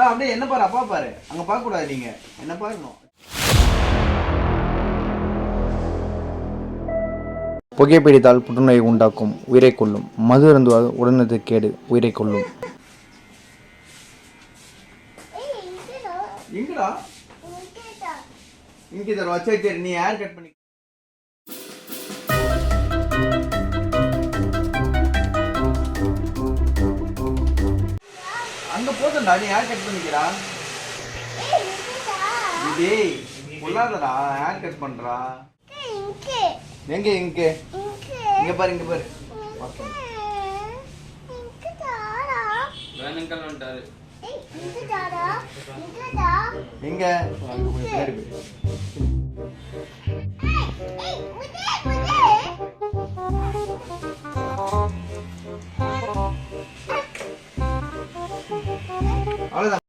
அப்படியே என்ன பாரு, அப்பா பாரு. அங்க பார்க்க கூடாது, நீங்க என்ன பாருங்க. புகைப்பிடித்தால் புற்றுநோயை உண்டாக்கும், உயிரை கொல்லும். மது அருந்துவால் உடனது கேடு, உயிரை கொல்லும். இங்க தருவா. சரி சரி, நீ ஹேர் கட் பண்ணி அங்க போதும்டா. நீ ஹேர் கட் பண்ணிக்கிறா. டேய் பொல்லாதடா, ஹேர் கட் பண்றா. எங்க இங்க இங்க பாரு, இங்க பாரு. வேணுங்கல் வந்துட்டாரு. எங்க அவ்வளவுதான்.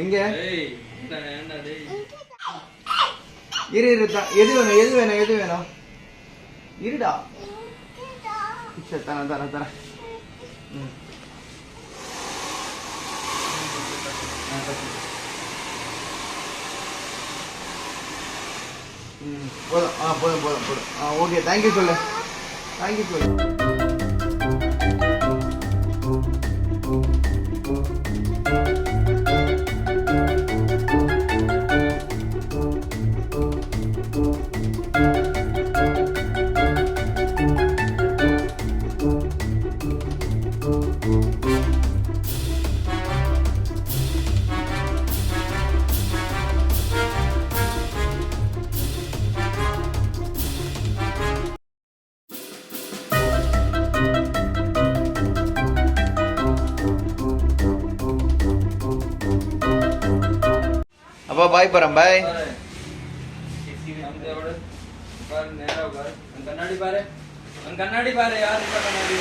எங்க இரு இரு, எது வேணும் எது வேணும் எது வேணும்? இருடா. சரி தரேன் தரேன் தரேன். போதும். போதும் போதும் போதும். ஓகே, தேங்க்யூ சொல்லு. தேங்க்யூ சொல்லு. அப்பா பாய் போறேன். பாய். கண்ணாடி பாரு, கண்ணாடி பாரு. யாரு கண்ணாடி?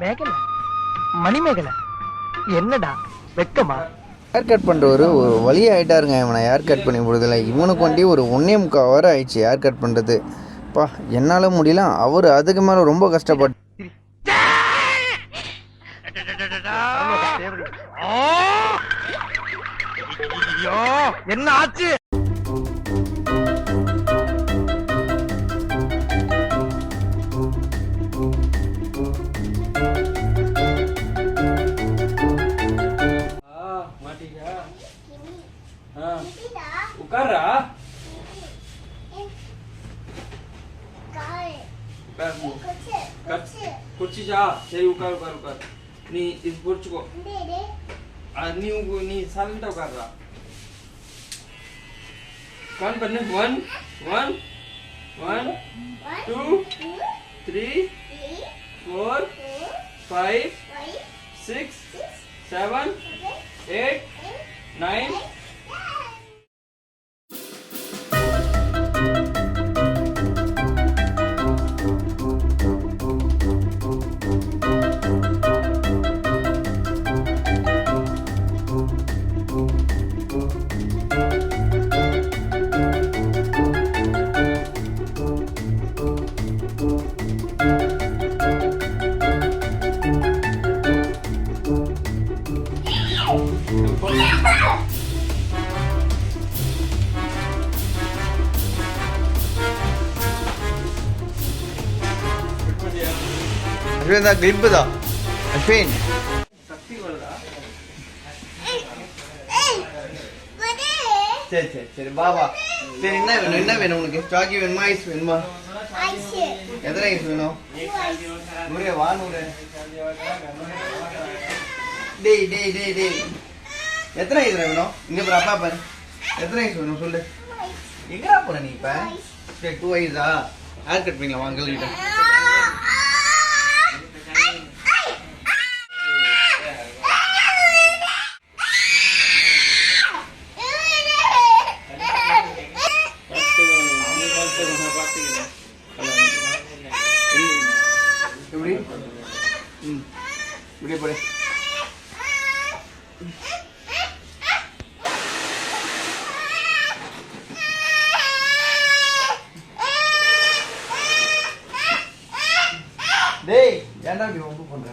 மேகலை, மணிமேகலை, என்னடா வெக்கமா? ஹேர் கட் பண்ணுறவர் ஒரு வழி ஆகிட்டாருங்க. இவனை ஹேர் கட் பண்ணி போடுறதில்ல. இவனுக்கு வண்டி ஒரு 1.25 hour ஆயிடுச்சு ஹேர் கட் பண்ணுறது. பா, என்னால் முடியல. அவர் அதுக்கு மேலே ரொம்ப கஷ்டப்பட்டு என்ன ஆச்சு? உட்கார்றா. குடிச்சிச்சா? சரி உட்கார் உட்கார் உட்கார். நீ இது குடிச்சுக்கோ. நீ சைலண்டா உட்கார்றா. கவுண்ட் பண்ணு. 1 1 1 2 3 4 5 6 7 8 9. அஸ்வின் தான் கிளிப்பு தான். அஸ்வின் சரி சரி சரி பாபா. சரி, என்ன வேணும் என்ன வேணும் உனக்கு? சாக்கி வேணுமா ஐஸ் வேணுமா? எத்தனை ஐஸ் வேணும்? 100 வா 100. டேய் டேய் டேய் டேய், எத்தனை ஐஸ் வேணும்? இங்க பாரு, அப்பா பாரு. எத்தனை ஐஸ் வேணும் சொல்லு. எங்கடா போற நீ இப்ப? சரி 2 ஐஸா ஹேர் கட் பண்ணலாம் வாங்க கிட்ட. எப்படி இப்படியே போடு. டேய் ஏன்டா இப்படி வம்பு பண்ற?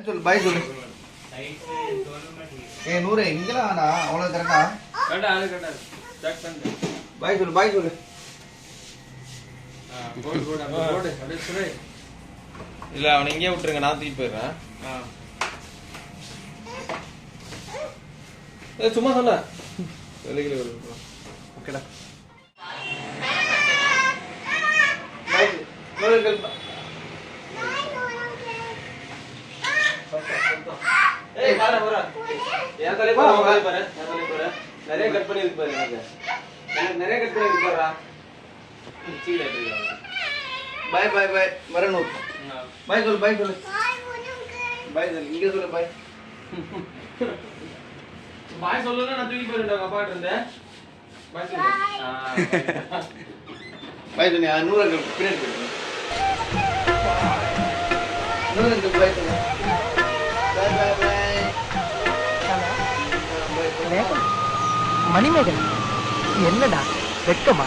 சொல்லு பாய் சொல்லு. ஏய் நூறு இங்கலாம் ஆனா அவ்வளவு கரெக்டா? கரெக்டா அது கரெக்டா. செக் பண்ணு. பாய் சொல்லு பாய் சொல்லு. போடு போடு அப்படியே சுரே. இல்ல அவனை இங்கே விட்டுருங்க, நான் தூக்கி போயிடுறேன். சும்மா சொல்ல வெளியில வரும். ஓகேடா பாய் நூறு கல். ஏய் பாரு பாரு என் தலைய பாரு, உன் தலைய பாரு, என் தலைய பாரு. நிறைய கட் பண்ணி இருக்கு பாரு. எனக்கு நிறைய கட் பண்ணி இருக்கு பாருடா. சீல எடுத்துக்கலாம். பாய் பாய் பாய் வரணும். பாய் சொல்லு பாய் சொல்லு. பாய் சொல்லு இங்க சொல்லு பாய். பாய் சொல்லணும்னா நான் தூக்கி போயிடுறேன் உங்க அப்பாட்ட இருந்து. பாய் சொல்லு. பாய் சொல்லு. நூறு கல் பின்னாடி போயிடு. நூறு கல் பாய் சொல்லு. பாய் பாய் பாய். மணிமேகலை என்னடா வெக்கமா?